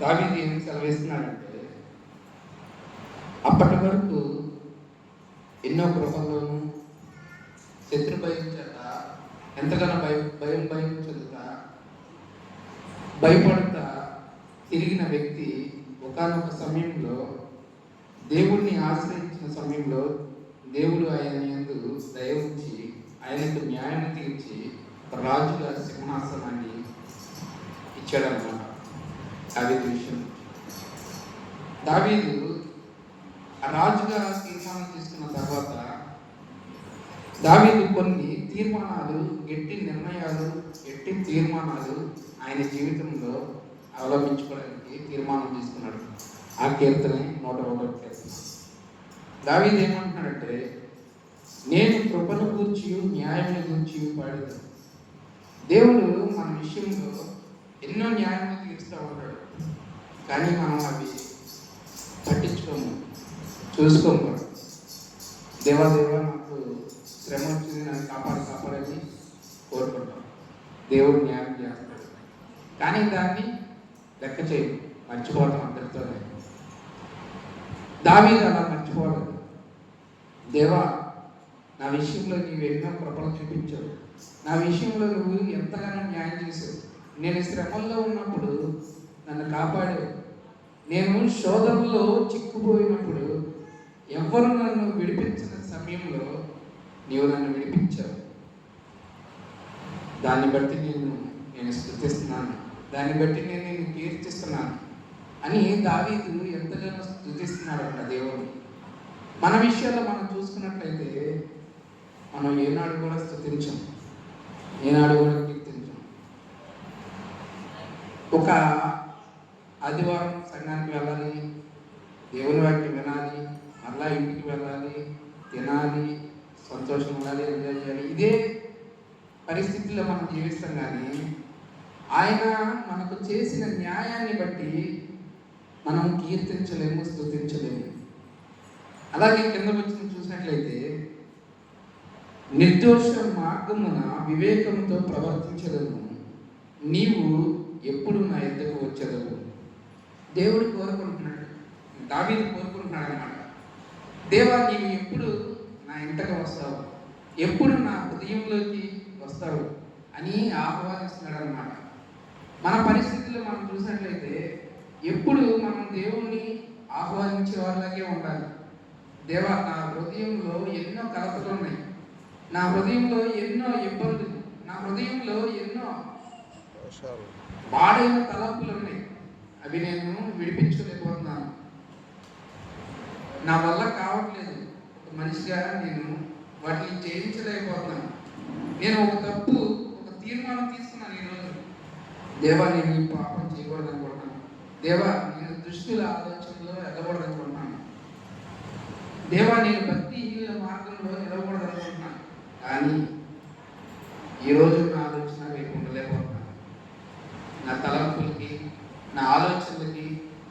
దావీదు ఏం సెలవిస్తున్నాడంటే, అప్పటి వరకు ఎన్నో కృపల్లోనూ శత్రు భయం చేత ఎంతగానో భయం చెందుతా భయపడుతా తిరిగిన వ్యక్తి ఒకానొక సమయంలో దేవుడిని ఆశ్రయించిన సమయంలో దేవుడు ఆయన యందు దయ ఉంచి ఆయనకు న్యాయం తీర్చి రాజుగా సింహాసనాన్ని ఇచ్చాడన్నమాట. దావీదు విషయం దావీదు రాజుగా తీర్మానం తీసుకున్న తర్వాత దావీదు కొన్ని తీర్మానాలు, గట్టి నిర్ణయాలు, గట్టి తీర్మానాలు ఆయన జీవితంలో అవలంబించుకోవడానికి తీర్మానం తీసుకున్నాడు. ఆ కీర్తనే 101వ కీర్తన. దావీదు ఏమంటున్నాడంటే, నేను కృపను గూర్చి న్యాయమును గూర్చి పాడేది. దేవుడు మన విషయంలో ఎన్నో న్యాయములు తీరుస్తూ ఉంటాడు, కానీ మనం అవి పట్టించుకోము, చూసుకోము. దేవా నాకు శ్రమ వచ్చింది, నన్ను కాపాడని కోరుకుంటాం. దేవుడు న్యాయం చేస్తాడు, కానీ దాన్ని లెక్క చేయము, మర్చిపోతాం అందరితోనే. దావీదు అలా మర్చిపోలేదు. దేవా, నా విషయంలో నీవు ఎన్నో కృపలు చూపించావు, నా విషయంలో నువ్వు ఎంతగానో న్యాయం చేసావు. నేను శ్రమల్లో ఉన్నప్పుడు నన్ను కాపాడావు. నేను శోధనలో చిక్కుపోయినప్పుడు ఎవరు నన్ను విడిపించిన సమయంలో నీవు నన్ను విడిపించావు. దాన్ని బట్టి నేను స్తుతిస్తున్నాను, దాన్ని బట్టి నేను నిన్ను కీర్తిస్తున్నాను అని దావీదు ఎంతగానో స్తుతిస్తున్నాడంట దేవుడు. మన విషయాల్లో మనం చూసుకున్నట్లయితే మనం ఏనాడు కూడా స్తుతించాం, ఏనాడు కూడా కీర్తించాం. ఒక ఆదివారం సంఘానికి వెళ్ళాలి, దేవుని వాక్యం వినాలి, మళ్ళా ఇంటికి వెళ్ళాలి, తినాలి, సంతోషం ఉండాలి, ఎంజాయ్ చేయాలి. ఇదే పరిస్థితుల్లో మనం జీవిస్తాం. కానీ ఆయన మనకు చేసిన న్యాయాన్ని బట్టి మనం కీర్తించలేము, స్తుతించలేము. అలాగే కింద వచ్చిన చూసినట్లయితే, నిర్దోష మార్గమున వివేకంతో ప్రవర్తించదను, నీవు ఎప్పుడు నా ఎద్దకు వచ్చేదవు. దేవుడు కోరుకుంటున్నాడు, దావీదు కోరుకుంటున్నాడు అన్నమాట. దేవా, నీవు ఎప్పుడు నా ఇంటకు వస్తావు, ఎప్పుడు నా హృదయంలోకి వస్తావు అని ఆహ్వానిస్తున్నాడు అన్నమాట. మన పరిస్థితుల్లో మనం చూసినట్లయితే ఎప్పుడు మనం దేవుణ్ణి ఆహ్వానించే వాళ్ళకే ఉండాలి. దేవా, నా హృదయంలో ఎన్నో కలతలు ఉన్నాయి, నా హృదయంలో ఎన్నో ఇబ్బందులు, నా హృదయంలో ఎన్నో పాడైన తలంపులు ఉన్నాయి, అవి నేను విడిపించలేకపోతున్నాను, నా వల్ల కావట్లేదు, ఒక మనిషిగా నేను వాటిని చేయించలేకపోతున్నాను. నేను ఒక తీర్మానం తీసుకున్నాను ఈరోజు. దేవా, నేను ఈ పాపం చేయకూడదు అనుకుంటున్నాను. దేవా, నేను దుష్టుల ఆలోచనలో వెళ్ళకూడదు అనుకుంటున్నాను. దేవా, నేను భక్తిహీన మార్గంలో నిలవకూడదు అనుకుంటున్నాను. కానీ ఈరోజు నా ఆలోచన రేపు ఉండలేకపోతున్నాను. నా తలంపులకి, నా ఆలోచనలకి,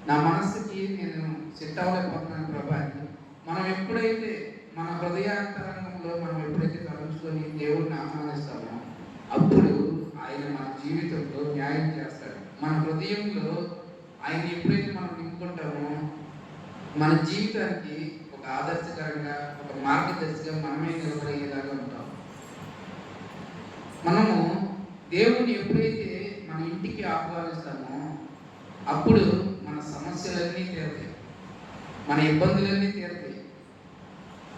నా మనస్సుకి నేను సెట్ అవ్వలేకపోతున్నాను ప్రభా. మనం ఎప్పుడైతే మన హృదయాంతరంగంలో మనం ఎప్పుడైతే తలంచుకొని దేవుడిని ఆహ్వానిస్తామో అప్పుడు ఆయన మన జీవితంలో న్యాయం చేస్తాడు. మన హృదయంలో ఆయన ఎప్పుడైతే మనం నింపుకుంటామో మన జీవితానికి ఒక ఆదర్శకరంగా, ఒక మార్గదర్శిగా మనమే నిలబడేలాగా ఉంటాం. మనము దేవుని ఎప్పుడైతే మన ఇంటికి ఆహ్వానిస్తామో అప్పుడు మన సమస్యలన్నీ తీరుతాయి, మన ఇబ్బందులన్నీ తీరుతాయి.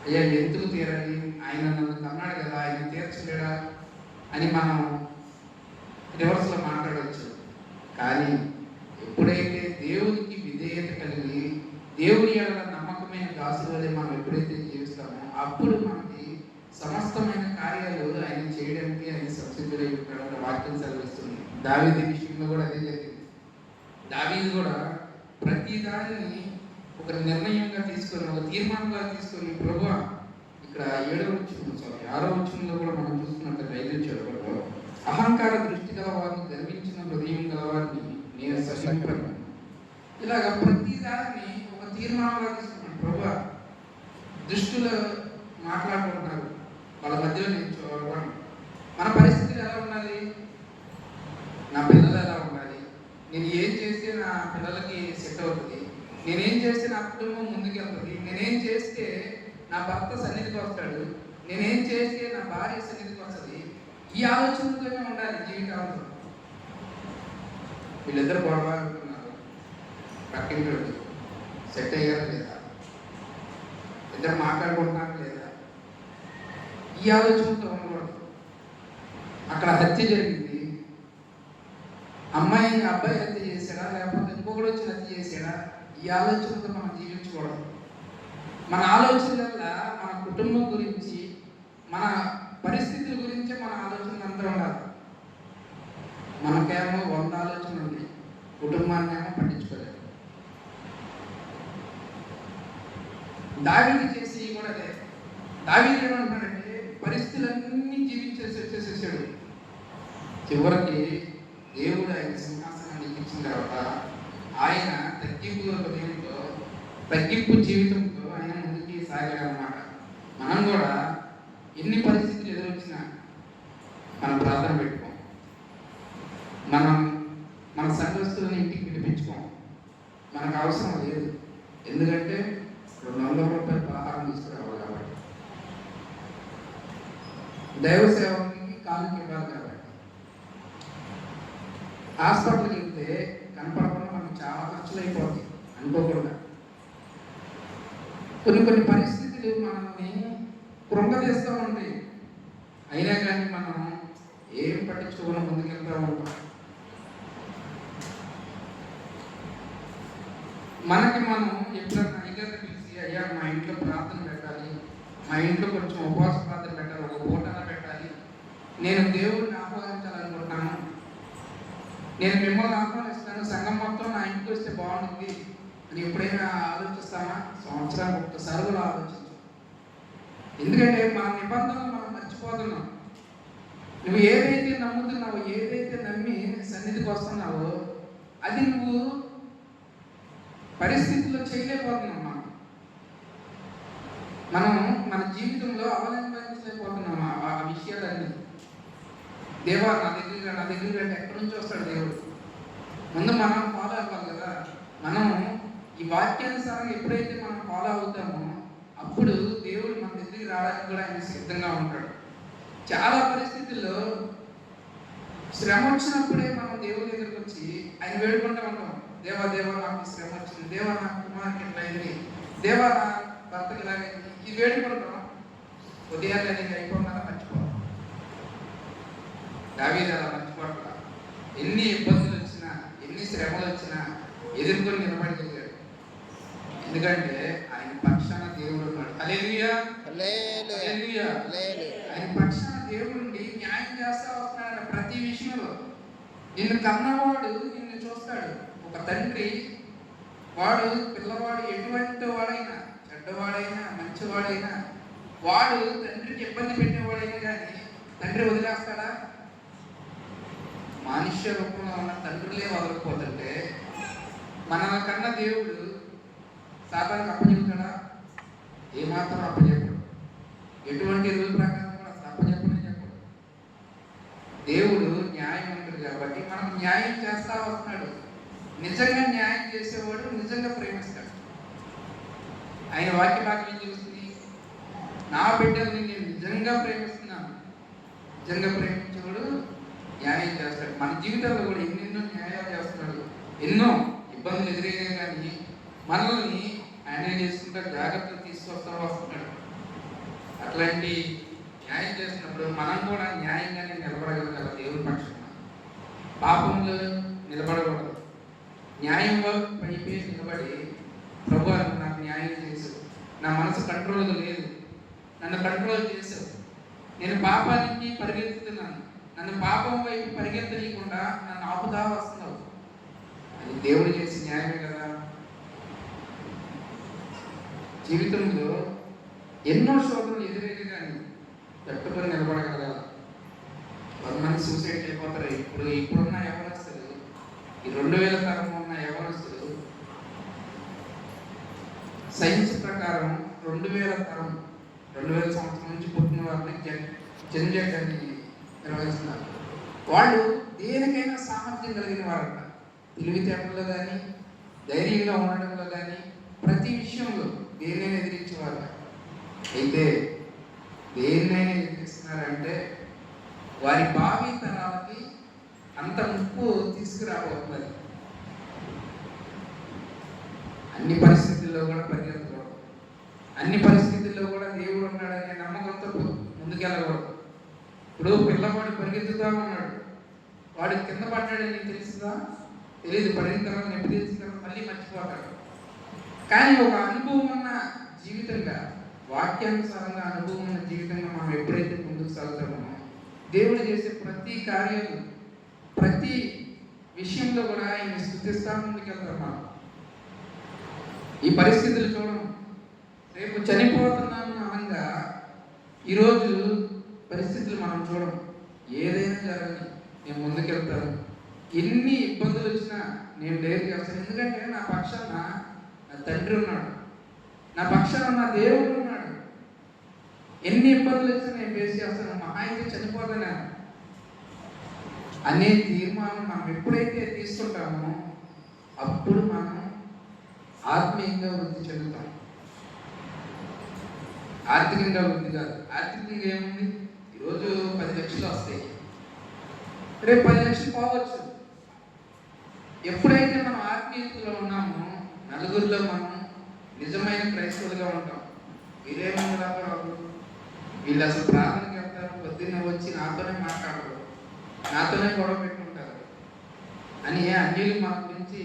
అయ్యా, ఎందుకు తీరాలి, ఆయన నన్ను కన్నాడు కదా, ఆయన తీర్చలేడా అని మనం రివర్స్లో మాట్లాడవచ్చు. కానీ ఎప్పుడైతే దేవునికి విధేయత కలిగి దేవుని యొక్క నమ్మకమైన దాసులు వలె మనం ఎప్పుడైతే జీవిస్తామో అప్పుడు మనకి సమస్తమైన కార్యాలు ఆయన చేయడానికి ఆయన సంసిద్ధుడై ఉంటాడన్న వాక్యం సెలవిస్తుంది. దావీదు విషయంలో కూడా అదే జరిగింది. దావీదు కూడా ప్రతి దానిని ఒక నిర్ణయంగా తీసుకొని, ఒక తీర్మానంగా తీసుకొని, ప్రభువా, ఇక్కడ 6వ వచనంలో కూడా మనం చూసుకున్నట్టు 5వ వచనంలో, అహంకార దృష్టి గల వారిని, గర్వించిన హృదయం గల వారిని నేను సహింపను. ఇలాగ ప్రతి దాన్ని ఒక తీర్మానంగా తీసుకున్నాను. ప్రభువా, దుష్టులు మాట్లాడుకుంటున్నారు, వాళ్ళ మధ్యలో నేను చూడను. మన పరిస్థితులు ఎలా ఉండాలి, నా పిల్లలు ఎలా ఉండాలి, నేను ఏం చేస్తే నా పిల్లలకి సెట్ అవుతుంది, నేనేం చేస్తే నా కుటుంబం ముందుకెళ్తుంది, నేనేం చేస్తే నా భర్త సన్నిధికి వస్తాడు, నేనేం చేస్తే నా భార్య సన్నిధికి వస్తుంది, ఈ ఆలోచనతోనే ఉండాలి జీవితంలో. వీళ్ళిద్దరు గొడవ అనుకున్నారు, పక్కింటి సెట్ అయ్యారా లేదా, ఇద్దరు మాట్లాడుకుంటున్నారా లేదా, ఈ ఆలోచనతో ఉండకూడదు. అక్కడ హత్య జరిగింది, అబ్బాయి హత్య చేశాడా లేకపోతే ఇంకొకటి వచ్చి హత్య చేశాడా, ఈ ఆలోచనతో మనం జీవించకూడదు. మన ఆలోచన వల్ల మన కుటుంబం గురించి, మన పరిస్థితుల గురించే మన ఆలోచన అంతా ఉండాలి. మనకేమో 100 ఆలోచనలు ఉన్నాయి, కుటుంబాన్ని ఏమో పట్టించుకోలేదు. దావీదు చేసి కూడా అదే. దావీదు ఏమంటున్నాడంటే పరిస్థితులన్నీ వచ్చేసేసాడు. చివరికి దేవుడు ఆయన సింహాసనాన్ని ఎక్కించిన తర్వాత ఆయన తగ్గింపు జీవితంతో ఆయన ముందుకి సాగాడనమాట. మనం కూడా ఎన్ని పరిస్థితులు ఎదురొచ్చినా మనం ప్రార్థన పెట్టుకోం, మన సంఘస్థులను ఇంటికి పిలిపించుకోం, మనకు అవసరం లేదు. ఎందుకంటే 200 రూపాయలు ఆహారం తీసుకురావాలి కాబట్టి, దైవ సేవకి కాలుకి ఇవ్వాలి కాబట్టి. హాస్పిటల్కి వెళ్తే కనపడకుండా మనకు చాలా ఖర్చులు అయిపోతాయి అనుకోకుండా. కొన్ని పరిస్థితులు మనల్ని కృంగదీస్తూ ఉంటాయి, అయినా కానీ మనం ఏం పట్టించుకోకుండా ముందుకెళ్తూ ఉంటాం. మనకి మనం ఎప్పుడైనా అయ్యగారిని పిలిచి, అయ్యా మా ఇంట్లో ప్రార్థన పెట్టాలి, మా ఇంట్లో కొంచెం ఉపవాస ప్రార్థన పెట్టాలి, ఒక పూటన పెట్టాలి, నేను దేవుడిని ఆహ్వానించాలనుకుంటున్నాను, నేను మిమ్మల్ని ఆహ్వానిస్తాను, సంఘం మొత్తం నా ఇంటికి వస్తే బాగుంటుంది అని ఎప్పుడైనా ఆలోచిస్తామా? సంవత్సరానికి ఒక్కసారి కూడా ఆలోచించు. ఎందుకంటే మన నిబంధనలు మనం మర్చిపోతున్నాం. నువ్వు ఏదైతే నమ్ముతున్నావో, ఏదైతే నమ్మి సన్నిధికి వస్తున్నావో అది నువ్వు పరిస్థితుల్లో చేయలేకపోతున్నాం. మనం మన జీవితంలో అవలంబించలేకపోతున్నాం ఆ విషయాలన్నీ. దేవా నా దగ్గర అంటే ఎక్కడి నుంచి వస్తాడు దేవుడు? ముందు మనం ఫాలో అవ్వాలి కదా. మనం ఈ వాక్యానుసారంగా ఎప్పుడైతే మనం ఫాలో అవుతామో అప్పుడు దేవుడు మన దగ్గరికి రావడానికి కూడా ఆయన సిద్ధంగా ఉంటాడు. చాలా పరిస్థితుల్లో శ్రమ వచ్చినప్పుడే మనం దేవుడి దగ్గరికి వచ్చి ఆయన వేడుకుంటూ ఉంటాం, దేవా నాకు శ్రమ వచ్చింది, దేవా నా కుమారుకి ఎట్లా అయింది, దేవా నా భర్తకి ఇలాగైంది, ఇది వేడుకుంటాం. ఉదయాన్నే అయిపోయినా మర్చిపోతాం. దావీదు అలా మర్చిపోట్ల. ఎన్ని ఇబ్బందులు వచ్చినా, ఎన్ని శ్రమలు వచ్చినా ఎదుర్కొని నిలబడగలిగాడు. ఎందుకంటే ఆయన పక్షాన దేవుడు ఉన్నాడు. హల్లెలూయా, హల్లెలూయా. ఆయన పక్షాన దేవుడి న్యాయం చేస్తా వస్తున్నాడు ప్రతి విషయంలో. నిన్ను కన్నవాడు నిన్ను చూస్తాడు. ఒక తండ్రి వాడు పిల్లవాడు ఎటువంటి వాడైనా, చెడ్డవాడైనా మంచివాడైనా, వాడు తండ్రికి ఇబ్బంది పెట్టేవాడైనా కానీ తండ్రి వదిలేస్తాడా? మనుష్య రూపంలో ఉన్న తండ్రులే వదలకపోతుంటే మన కన్నా దేవుడు సాతానికి అప్పచెప్తాడా? ఏమాత్రం అప్పచెప్పడు. ఎటువంటి రూల్ ప్రకారం కూడా అప్పచెప్పనే చెప్పడు. దేవుడు న్యాయవంతుడు కాబట్టి మనకు న్యాయం చేస్తా వస్తున్నాడు. నిజంగా న్యాయం చేసేవాడు నిజంగా ప్రేమిస్తాడు. ఆయన వాక్యం ఏం చూస్తుంది? నా బిడ్డల్ని నేను నిజంగా ప్రేమిస్తున్నాను. నిజంగా ప్రేమించేవాడు న్యాయం చేస్తాడు. మన జీవితంలో కూడా ఎన్నెన్నో న్యాయాలు చేస్తున్నాడు. ఎన్నో ఇబ్బందులు ఎదురైనా కానీ మనల్ని ఆయన చేసుకుంటా జాగ్రత్తలు తీసుకొస్తా వస్తున్నాడు. అట్లాంటి న్యాయం చేస్తున్నప్పుడు మనం కూడా న్యాయంగానే నిలబడగలగాలి. దేవుని పక్షాన పాపంలో నిలబడకూడదు. న్యాయం పైపే నిలబడి, ప్రభు నాకు న్యాయం చేసావు, నా మనసు కంట్రోల్ లేదు, నన్ను కంట్రోల్ చేసావు, నేను పాపానికి పరిగెత్తుతున్నాను, నన్ను పాపం వైపు పరిగెత్తనీయకుండా నన్ను ఆపుతా వస్తున్నావు, అది దేవుడు చేసే న్యాయమే కదా. జీవితంలో ఎన్నో శోధనలు ఎదురైతే కానీ తట్టుకొని నిలబడగలగాలి. 100 మంది సూసైడ్ అయిపోతారు. ఇప్పుడున్న యవనస్తులు, ఈ 2000 తరం ఉన్న యవనస్తులు సైన్స్ ప్రకారం 2000 తరం, 2000 సంవత్సరం నుంచి పుట్టిన వారిని జెన్జెట్ అని నిర్వహిస్తున్నారు. వాళ్ళు దేనికైనా సామర్థ్యం కలిగిన వారంట. తెలివితేటల్లో కానీ, ధైర్యంగా ఉండడంలో కానీ, ప్రతి విషయంలో దేన్నైనా ఎదిరించేవారు. అయితే దేన్నైనా ఎదిరిస్తున్నారంటే వారి భావి తరాలకి అంత ముప్పు తీసుకురాబోతున్నది. అన్ని పరిస్థితుల్లో కూడా పరిగెత్తకూడదు. అన్ని పరిస్థితుల్లో కూడా దేవుడు ఉన్నాడనే నమ్మకంతో ముందుకెళ్ళకూడదు. ఇప్పుడు పిల్లవాడు పరిగెత్తుతా ఉన్నాడు, వాడు కింద పడ్డాడని తెలుస్తుందా? తెలియదు. పడిన తర్వాత నొప్పి తెలిసిన తర్వాత మళ్ళీ మర్చిపోతాడు. కానీ ఒక అనుభవం ఉన్న జీవితంగా, వాక్యానుసారంగా అనుభవం ఉన్న జీవితంగా మనం ఎప్పుడైతే ముందుకు సాగుతామో, దేవుడు చేసే ప్రతి కార్యాలు, ప్రతి విషయంలో కూడా ఆయన స్తుతిస్తా ముందుకెళ్తాం. మనం ఈ పరిస్థితులు చూడం. రేపు చనిపోతున్నాము అనగా ఈరోజు పరిస్థితులు మనం చూడం. ఏదైనా జరగని నేను ముందుకెళ్తాను. ఎన్ని ఇబ్బందులు వచ్చినా నేను డేర్ చేస్తాను. ఎందుకంటే నా పక్షాన నా తండ్రి ఉన్నాడు, నా పక్షాన నా దేవుడు ఉన్నాడు. ఎన్ని ఇబ్బందులు వచ్చినా నేను ఫేస్ చేస్తాను. మహా అయితే చనిపోతాను అనే తీర్మానం మనం ఎప్పుడైతే తీసుకుంటామో అప్పుడు మనం ఆత్మీయంగా వృద్ధి చెందుతాం. ఆర్థికంగా వృద్ధి కాదు. ఆర్థికంగా ఏముంది? ఈరోజు 10 లక్షలు వస్తాయి, రేపు 10 లక్షలు పోవచ్చు. ఎప్పుడైతే మనం ఆత్మీయతలో ఉన్నామో నలుగురిలో మనం నిజమైన క్రైస్తవులుగా ఉంటాం. వీరేమన్నా వీళ్ళు అసలు ప్రార్థనకి వెళ్తారు, పొద్దున్న వచ్చి నాతోనే మాట్లాడరు, నాతోనే గొడవ పెట్టుకుంటారు అని అన్యులు మన గురించి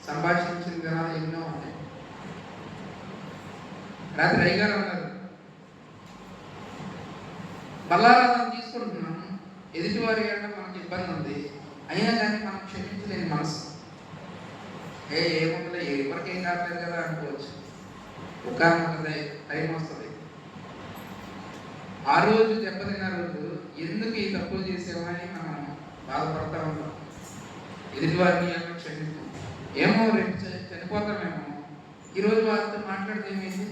సంభాషించిన జనాలు ఎన్నో ఉన్నాయి. రాత్రి అయ్యగారు అన్నారు, బల్లారాధన తీసుకుంటున్నాము, ఎదుటివారి అంటే మనకి ఇబ్బంది ఉంది, అయినా కానీ మనం క్షమించలేని మనసు. ఏముందిలే, ఎవరికి ఏం కావట్లేదు కదా అనుకోవచ్చు. ఒక టైం వస్తుంది. ఆ రోజు దెబ్బతిన్న రోజు ఎందుకు ఈ తప్పులు చేసామని మనం బాధపడతా ఉంటాం. ఎదుటివారిని ఏమో క్షమిస్తాం. ఏమో రేపు చనిపోతామేమో, ఈరోజు వారితో మాట్లాడితే ఏమైంది?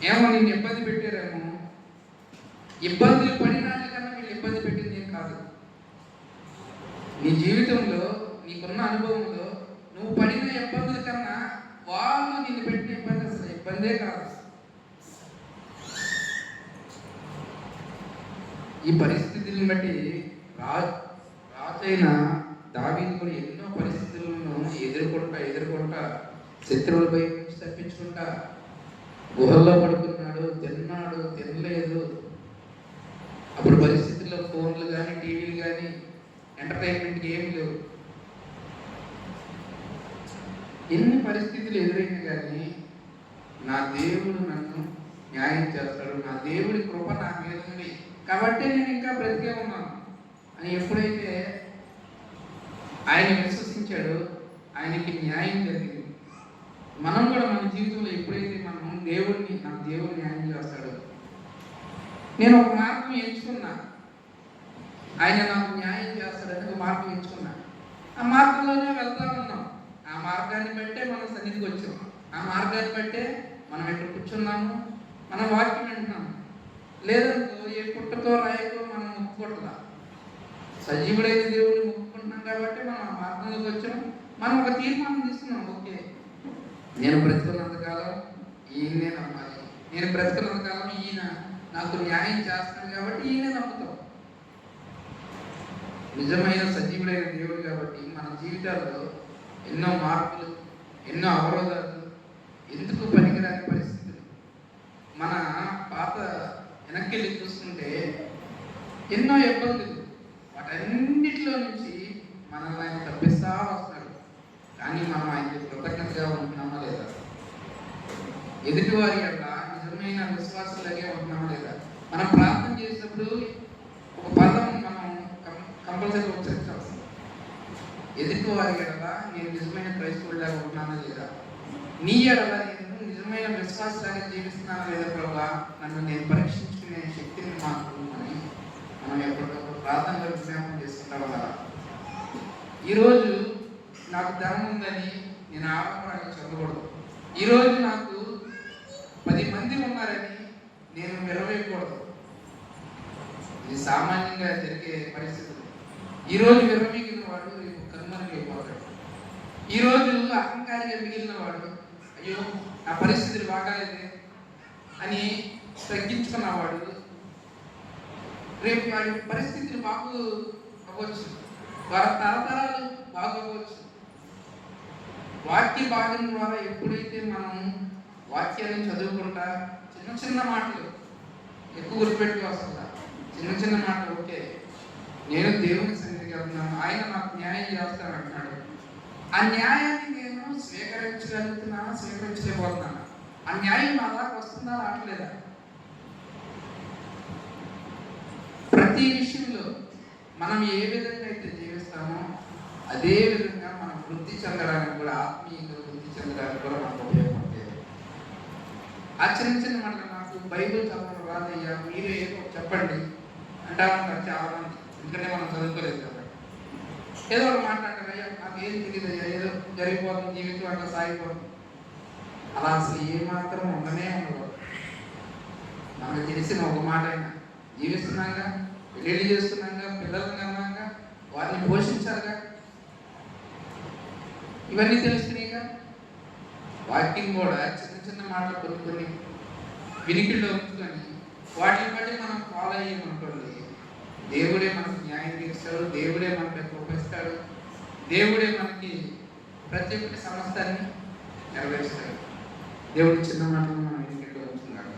ఏమో నిన్ను ఇబ్బంది పెట్టారేమో. ఇబ్బందులు పడిన కన్నా వీళ్ళు ఇబ్బంది పెట్టింది ఏం కాదు. నీ జీవితంలో నీకున్న అనుభవంలో నువ్వు పడిన ఇబ్బందుల కన్నా వాళ్ళు నిన్ను పెట్టిన ఇబ్బంది అసలు ఇబ్బందే కాదు. ఈ పరిస్థితులను బట్టి రాజైన దావీదు కూడా ఎన్నో పరిస్థితులను ఎదుర్కొంటా శత్రువులపై నుంచి తప్పించుకుంటా గుహల్లో పడుకున్నాడు, తిన్నాడు, తినలేదు. అప్పుడు పరిస్థితుల్లో ఫోన్లు కానీ, టీవీలు కానీ, ఎంటర్టైన్మెంట్ ఏమి లేవు. ఎన్ని పరిస్థితులు ఎదురైనా కానీ నా దేవుడు నన్ను న్యాయం చేస్తాడు, నా దేవుడి కృప నా మీద ఉంది కాబట్టి నేను ఇంకా బ్రతికే ఉన్నాను అని ఎప్పుడైతే ఆయన విశ్వసించాడో ఆయనకి న్యాయం జరిగింది. మనం కూడా మన జీవితంలో ఎప్పుడైతే మనం నా దేవుడు న్యాయం చేస్తాడు, నేను ఒక మార్గం ఎంచుకున్నా, ఆయన నాకు న్యాయం చేస్తాడని ఒక మార్గం ఎంచుకున్నా, ఆ మార్గంలోనే వెళ్తా ఉన్నాం. ఆ మార్గాన్ని బట్టే మనం సన్నిధికి వచ్చాం. ఆ మార్గాన్ని బట్టే మనం ఎక్కడ కూర్చున్నాము, మనం వాక్యం వింటున్నాము. లేదనుకో ఏ పుట్టతో రాయకో మనం మొక్కుకుంటున్నాం. సజీవుడైన దేవుడిని మొక్కుకుంటున్నాం కాబట్టి మనం ఆ మార్గంలోకి వచ్చాం. మనం ఒక తీర్మానం తీసుకున్నాం, ఓకే నేను బ్రతుకున్నంతకాలం ఈయనే నమ్మాలి, నేను బ్రతుకున్నంతకాలం ఈయన నాకు న్యాయం చేస్తాను కాబట్టి ఈయనే నమ్ముతాం. నిజమైన సజీవుడైన దేవుడు కాబట్టి మన జీవితాల్లో ఎన్నో మార్పులు, ఎన్నో అవరోధాలు, ఎందుకు పనికిరాని పరిస్థితులు. మన పాత వెనక్కి వెళ్ళి చూసుకుంటే ఎన్నో ఇబ్బందులు, వాటన్నిటిలో నుంచి మనల్ని ఆయన తప్పిస్తా వస్తున్నాడు. కానీ మనం ఆయనకి కృతజ్ఞతగా ఉంటున్నామా లేదా? ఎదుటివారి యొక్క నిజమైన విశ్వాసాలగే ఉంటున్నామా లేదా? మనం ప్రార్థన చేసినప్పుడు ఒక పదం మనం కంపల్సరీ ఉచ్చరించాల్సింది. ఎదుటివారి ఎడల నేను నిజమైన క్రైస్తవుడిలాగా ఉంటున్నానా లేదా? నీ ఎడల నేను నిజమైన విశ్వాసాన్ని జీవిస్తున్నానా లేదా? ప్రభా నన్ను నేను పరీక్షించుకునే శక్తిని మాకు అని మనం ఎప్పటికప్పుడు ప్రార్థనలో విజ్ఞాపనం చేసుకుంటాం కదా. ఈరోజు నాకు ధనం ఉందని నేను ఆడంబరంగా చదవకూడదు. ఈరోజు నాకు 10 మంది ఉన్నారని నేను విరవేయకూడదు. ఇది సామాన్యంగా జరిగే పరిస్థితులు. ఈరోజు విర్రమిగిలిన వాడు రేపు కనుమరుగైపోతాడు. ఈరోజు అహంకారిగా మిగిలిన వాడు అయ్యో నా పరిస్థితులు బాగాలేదే అని తగ్గించుకున్నవాడు రేపు వాడి పరిస్థితులు బాగు అవ్వచ్చు, వారి తరతరాలు బాగోవచ్చు. వాక్య భాగం ద్వారా ఎప్పుడైతే మనం వాక్యాన్ని చదువుకుంటా చిన్న చిన్న మాటలు ఎక్కువ గుర్తుపెట్టుకు వస్తుందా, చిన్న చిన్న మాటలు ఓకే నేను దేవుని సన్నిధికి వెళ్తున్నాను, ఆయన నాకు న్యాయం చేస్తాను అంటున్నాడు. ఆ న్యాయాన్ని నేను స్వీకరించగలుగుతున్నానా, స్వీకరించలేకపోతున్నానా? ఆ న్యాయం నా దాకా వస్తుందా, రావట్లేదా? ప్రతి విషయంలో మనం ఏ విధంగా అయితే జీవిస్తామో అదే విధంగా మనం వృద్ధి చెందడానికి కూడా, ఆత్మీయంగా వృద్ధి చెందడానికి కూడా మనకు ఉపయోగపడేది. ఆ చిన్న చిన్న మాటలు నాకు బైబిల్ చదవడం రాదయ్యా, మీరే ఏదో చెప్పండి అంటామన్నారు చాలా మంది. ఎందుకంటే మనం చదువుకోలేదు కాబట్టి ఏదో ఒక మాట్లాడతారు, అయ్యా నాకు ఏం తెలియదు, ఏదో జరిగిపోతుంది, జీవితం అట్లా సాగిపోతుంది. అలా అసలు ఏ మాత్రం ఉండనే ఉండదు. మనకు తెలిసిన ఒక మాట అయినా జీవిస్తున్నాగా, పెళ్లి చేస్తున్నాగా, పిల్లలను కన్నాగా, వారిని పోషించాలిగా, ఇవన్నీ తెలుస్తున్నాయిగా. వాక్యం కూడా చిన్న చిన్న మాటలు కొన్ని వినికిడిలో ఉంచుకొని వాటిని బట్టి మనం ఫాలో అయ్యామనుకోండి, దేవుడే మనకు న్యాయం తీరుస్తాడు, దేవుడే మనకు కృపిస్తాడు, దేవుడే మనకి ప్రతి ఒక్కటి సమస్తాన్ని నెరవేరుస్తాడు. దేవుడి చిన్న మాటలు మనం వినికిడిలో ఉంచుతున్నాడు.